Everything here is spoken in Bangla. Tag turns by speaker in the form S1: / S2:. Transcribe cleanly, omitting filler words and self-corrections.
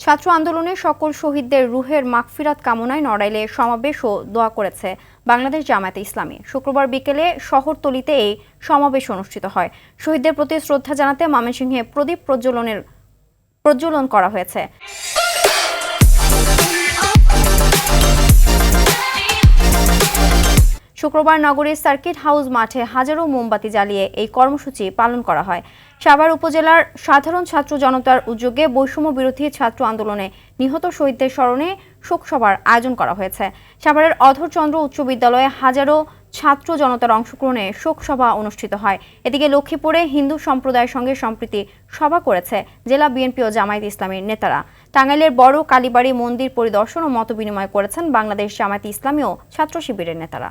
S1: ছাত্র আন্দোলনে সকল শহীদদের রুহের মাগফিরাত কামনায় নড়াইলে সমাবেশ ও দোয়া করেছে বাংলাদেশ জামায়াতে ইসলামী। শুক্রবার বিকেলে শহরতলিতে এই সমাবেশ অনুষ্ঠিত হয়। শহীদদের প্রতি শ্রদ্ধা জানাতে ময়মনসিংহে প্রদীপ প্রজ্বলন করা হয়েছে। শুক্রবার নগরীর সার্কিট হাউস মাঠে হাজারো মোমবাতি জ্বালিয়ে এই কর্মসূচি পালন করা হয়। সাভার উপজেলার সাধারণ ছাত্র জনতার উদ্যোগে বৈষম্য বিরোধী ছাত্র আন্দোলনে নিহত শহীদদের স্মরণে শোকসভার আয়োজন করা হয়েছে। সাভারের অধরচন্দ্র উচ্চ বিদ্যালয়ে হাজারো ছাত্র জনতার অংশগ্রহণে শোকসভা অনুষ্ঠিত হয়। এদিকে লক্ষ্মীপুরে হিন্দু সম্প্রদায়ের সঙ্গে সম্প্রীতি সভা করেছে জেলা বিএনপি ও জামায়াতে ইসলামীর নেতারা। টাঙ্গাইলের বড় কালীবাড়ি মন্দির পরিদর্শন ও মতবিনিময় করেছেন বাংলাদেশ জামায়াতে ইসলামী ও ছাত্র শিবিরের নেতারা।